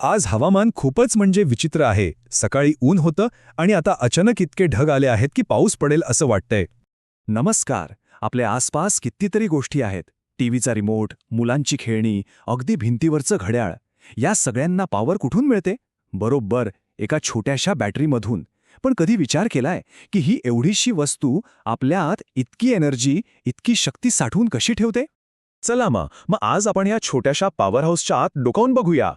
आज हवामान खूपच विचित्र आहे. सकाळी ऊन होतं आणि आता अचानक इतके ढग आले आहेत की पाऊस पडेल असं वाटतंय. नमस्कार. आपल्या आसपास कितीतरी गोष्टी आहेत. टीव्हीचा रिमोट, मुलांची खेळणी, अगदी भिंतीवरचं घड्याळ. या सगळ्यांना पॉवर कुठून मिळते? बरोबर, एका छोट्याशा बॅटरीमधून. पण कधी विचार केलाय की ही एवढीशी वस्तू आपल्या आत इतकी एनर्जी, इतकी शक्ती साठवून कशी ठेवते? चला मग आज आपण या छोट्याशा पॉवर हाऊसच्या आत डोकावून बघूया.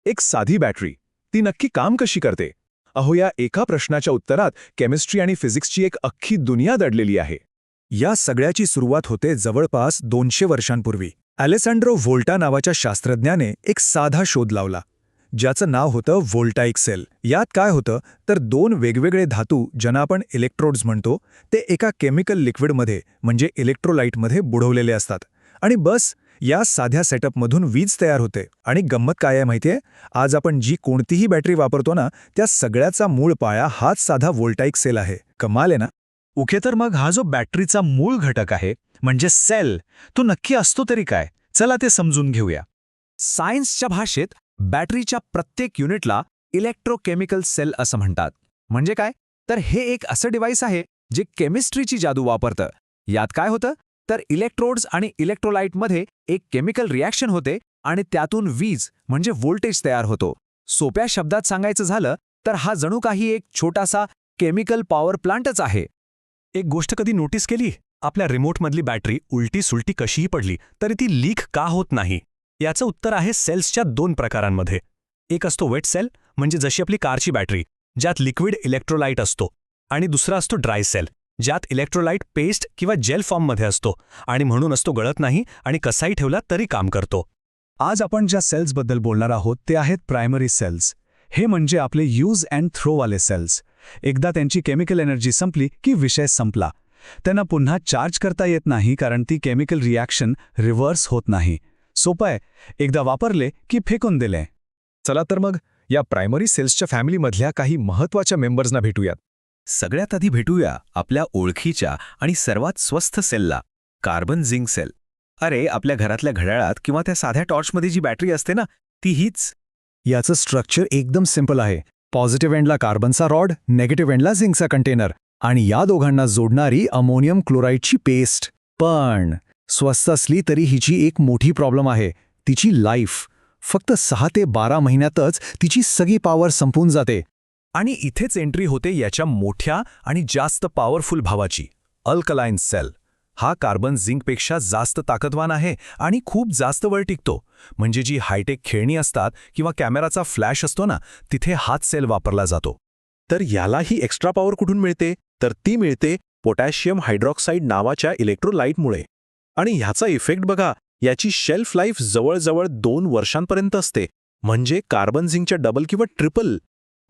एक साधी बॅटरी, ती नक्की काम कशी करते? अहो, या एका प्रश्नाच्या उत्तरात केमिस्ट्री आणि फिजिक्सची एक अख्खी दुनिया दडलेली आहे. या सगळ्याची सुरुवात होते जवळपास 200 वर्षांपूर्वी. अलेसँड्रो व्होल्टा नावाच्या शास्त्रज्ञाने एक साधा शोध लावला, ज्याचं नाव होतं व्होल्टाईक सेल. यात काय होतं तर दोन वेगवेगळे धातू, ज्यांना आपण इलेक्ट्रोड्स म्हणतो, ते एका केमिकल लिक्विडमध्ये इलेक्ट्रोलाइटमध्ये बुडवलेले असतात. आणि बस या साध्या सेटअपमधून वीज तयार होते. आणि गंमत काय आहे माहितीये? आज आपण जी कोणतीही बॅटरी वापरतो ना, त्या सगळ्याचा मूळ पाया हाच साधा व्होल्टाईक सेल आहे. कमाल आहे ना? ओके, तर मग हा जो बॅटरीचा मूळ घटक आहे, सेल, तो नक्की असतो तरी काय? चला ते समजून घेऊया. सायन्सच्या भाषेत बॅटरीच्या प्रत्येक युनिटला इलेक्ट्रोकेमिकल सेल असं म्हणतात. म्हणजे काय? तर हे एक असं डिव्हाइस आहे जे केमिस्ट्रीची जादू वापरतं. यात काय होतं तर इलेक्ट्रोड्स आणि इलेक्ट्रोलाइटमध्ये एक केमिकल रिॲक्शन होते आणि त्यातून वीज व्होल्टेज तयार होतो. सोप्या शब्दात सांगायचं झालं तर हा जणू काही एक छोटासा केमिकल पॉवर प्लांटच आहे. एक गोष्ट कधी नोटीस केली? आपल्या रिमोटमधली बॅटरी उलटी सुलटी कशीही पडली तरी ती लीक का होत नाही? याचं उत्तर आहे सेल्सच्या 2 प्रकारांमध्ये. एक असतो वेट सेल, जशी आपली कारची बॅटरी, ज्यात लिक्विड इलेक्ट्रोलाइट असतो. आणि दुसरा असतो ड्राय सेल, ज्यात इलेक्ट्रोलाइट पेस्ट किंवा जेल फॉर्ममध्ये असतो आणि म्हणूनच तो गळत नाही आणि कसाही ठेवला तरी काम करतो. आज आपण ज्या सेल्सबद्दल बोलणार आहोत ते आहेत प्रायमरी सेल्स. हे आपले यूज अँड थ्रोवाले सेल्स. एकदा त्यांची केमिकल एनर्जी संपली की विषय संपला. त्यांना पुन्हा चार्ज करता येत नाही, कारण ती केमिकल रिॲक्शन रिव्हर्स होत नाही. सोपं आहे, एकदा वापरले की फेकून दिले. चला तर मग या प्रायमरी सेल्सच्या फॅमिलीमधल्या काही महत्त्वाच्या मेंबर्सना भेटूयात. सगळ्यात आधी भेटूया आपल्या ओळखीच्या आणि सर्वात स्वस्त सेलला, कार्बन झिंक सेल. अरे, आपल्या घरातल्या घड्याळात किंवा त्या साध्या टॉर्चमध्ये जी बॅटरी असते ना, ती हीच. याचं स्ट्रक्चर एकदम सिंपल आहे. पॉझिटिव्ह एंडला कार्बनचा रॉड, नेगेटिव्ह एंडला झिंकचा कंटेनर आणि या दोघांना जोडणारी अमोनियम क्लोराईडची पेस्ट. पण स्वस्त असली तरी हिची एक मोठी प्रॉब्लेम आहे, तिची लाईफ. फक्त 6 ते 12 महिन्यातच तिची सगळी पॉवर संपून जाते. आणि इथेच एंट्री होते याच्या मोठ्या आणि जास्त पॉवरफुल भावाची, अल्कलाइन सेल. हा कार्बन झिंकपेक्षा जास्त ताकदवान आहे आणि खूप जास्त वेळ टिकतो. जी हायटेक खेळणी असतात किंवा कॅमेराचा फ्लॅश असतो ना, तिथे हाच सेल वापरला जातो. तर याला ही एक्स्ट्रा पॉवर कुठून मिळते? तर ती मिळते पोटॅशियम हायड्रॉक्साईड नावाच्या इलेक्ट्रोलाइटमुळे. आणि ह्याचा इफेक्ट बघा, याची शेल्फ लाईफ जवळजवळ 2 वर्षांपर्यंत असते. कार्बन झिंकच्या डबल किंवा ट्रिपल.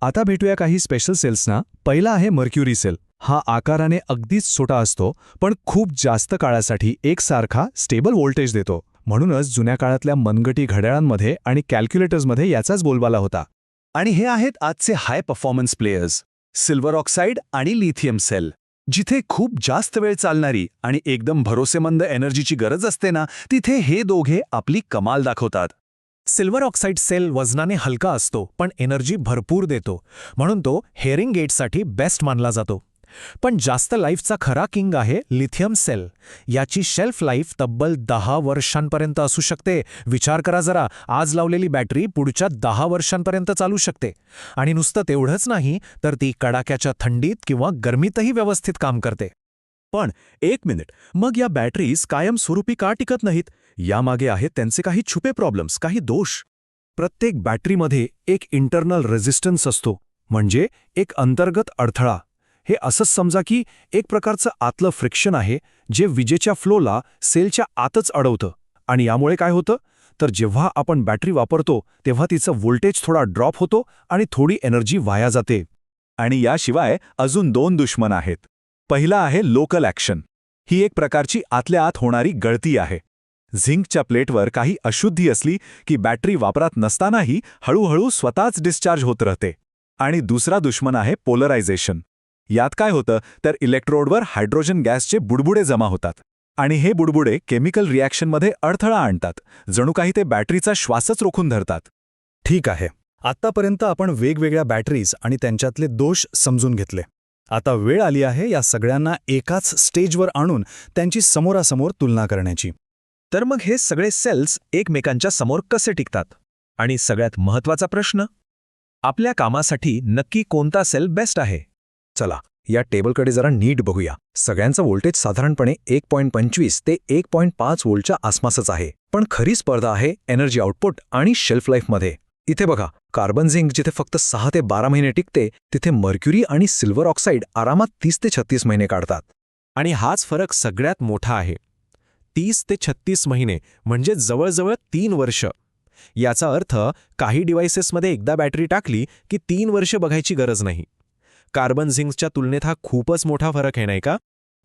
आता भेटूया काही स्पेशल सेल्सना. पहिला आहे मर्क्युरी सेल. हा आकाराने अगदीच छोटा असतो, पण खूप जास्त काळासाठी एकसारखा स्टेबल व्होल्टेज देतो. म्हणूनच जुन्या काळातल्या मनगटी घड्याळांमध्ये आणि कॅल्क्युलेटर्समध्ये याचाच बोलबाला होता. आणि हे आहेत आजचे high performance players, silver oxide आणि लिथियम सेल. जिथे खूप जास्त वेळ चालणारी आणि एकदम भरोसेमंद एनर्जीची गरज असते ना, तिथे हे दोघे आपली कमाल दाखवतात. सिल्वर ऑक्साईड सेल वजनाने हलका असतो पण एनर्जी भरपूर देतो, म्हणून तो हेअरिंग एड्ससाठी बेस्ट मानला जातो. पण जास्त लाईफचा खरा किंग आहे लिथियम सेल. याची शेल्फ लाईफ तब्बल 10 वर्षांपर्यंत असू शकते. विचार करा जरा, आज लावलेली बॅटरी पुढच्या 10 वर्षांपर्यंत चालू शकते. आणि नुसतं तेवढंच नाही, तर ती कडाक्याच्या थंडीत किंवा गरमीतही व्यवस्थित काम करते. पण एक मिनिट, मग या बॅटरीज कायमस्वरूपी का टिकत नाहीत? यामागे आहेत त्यांचे काही छुपे प्रॉब्लेम्स, काही दोष. प्रत्येक बॅटरीमध्ये एक इंटरनल रेझिस्टन्स असतो, एक अंतर्गत अडथळा. हे असंच समजा की एक प्रकारचं आतलं फ्रिक्शन आहे, जे विजेच्या फ्लोला सेलच्या आतच अडवतं. आणि यामुळे काय होतं तर जेव्हा आपण बॅटरी वापरतो तेव्हा तिचं व्होल्टेज थोडा ड्रॉप होतो आणि थोडी एनर्जी वाया जाते. आणि याशिवाय अजून 2 दुश्मन आहेत. पहिला आहे लोकल ॲक्शन. ही एक प्रकारची आतल्या आत होणारी गळती आहे. झिंकच्या प्लेटवर काही अशुद्धी असली की बॅटरी वापरात नसतानाही हळूहळू स्वतःच डिस्चार्ज होत राहते. आणि दुसरा दुश्मन आहे पोलरायझेशन. यात काय होतं तर इलेक्ट्रोडवर हायड्रोजन गॅसचे बुडबुडे जमा होतात. आणि हे बुडबुडे केमिकल रिॲक्शनमध्ये अडथळा आणतात, जणू काही ते बॅटरीचा श्वासच रोखून धरतात. ठीक आहे, आत्तापर्यंत आपण वेगवेगळ्या बॅटरीज आणि त्यांच्यातले दोष समजून घेतले. आता वेळ आली आहे या सगळ्यांना एकाच स्टेजवर आणून त्यांची समोरासमोर तुलना करण्याची. तर मग हे सगळे सेल्स एकमेकांच्या समोर कसे टिकतात? आणि सगळ्यात महत्त्वाचा प्रश्न, आपल्या कामासाठी नक्की कोणता सेल बेस्ट आहे? चला या टेबलकडे जरा नीट बघूया. सगळ्यांचं व्होल्टेज साधारणपणे 1.25 ते 1.5 व्होल्टच्या आसपासच आहे. पण खरी स्पर्धा आहे एनर्जी आउटपुट आणि शेल्फ लाईफमध्ये. इथे बघा, कार्बन झिंक जिथे फक्त 6 ते 12 महिने टिकते, तिथे मर्क्युरी आणि सिल्वर ऑक्साईड आरामात 30 ते 36 महिने काढतात. आणि हाच फरक सगळ्यात मोठा आहे. 30 ते 36 महिने म्हणजे जवळजवळ 3 वर्ष. याचा अर्थ काही डिव्हाइसेसमध्ये एकदा बॅटरी टाकली की 3 वर्ष बघायची गरज नाही. कार्बन झिंकच्या तुलनेत हा खूपच मोठा फरक आहे, नाही का?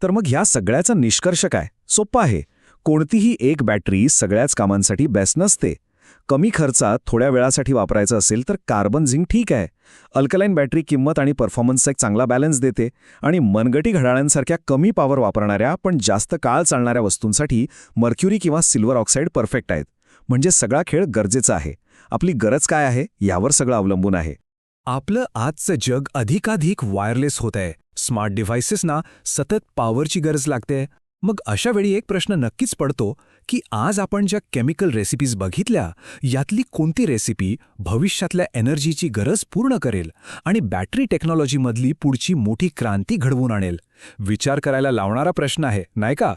तर मग ह्या सगळ्याचा निष्कर्ष काय? सोप्पा आहे. कोणतीही एक बॅटरी सगळ्याच कामांसाठी बेस्ट नसते. कमी खर्चात थोड्या वेळासाठी वापरायचं असेल तर कार्बन झिंक ठीक आहे. अल्कलाईन बॅटरी किंमत आणि परफॉर्मन्सचा एक चांगला बॅलन्स देते. आणि मनगटी घड्याळांसारख्या कमी पॉवर वापरणाऱ्या पण जास्त काळ चालणाऱ्या वस्तूंसाठी मर्क्युरी किंवा सिल्वर ऑक्साईड परफेक्ट आहेत. म्हणजे सगळा खेळ गरजेचा आहे. आपली गरज काय आहे यावर सगळं अवलंबून आहे. आपलं आजचं जग अधिकाधिक वायरलेस होत आहे. स्मार्ट डिव्हाइसेसना सतत पॉवरची गरज लागते. मग अशा वेळी एक प्रश्न नक्कीच पडतो की आज आपण ज्या केमिकल रेसिपीज बघितल्या यातली कोणती रेसिपी भविष्यातल्या एनर्जीची गरज पूर्ण करेल आणि बॅटरी टेक्नॉलॉजीमधली पुढची मोठी क्रांती घडवून आणेल? विचार करायला लावणारा प्रश्न आहे, नाही का?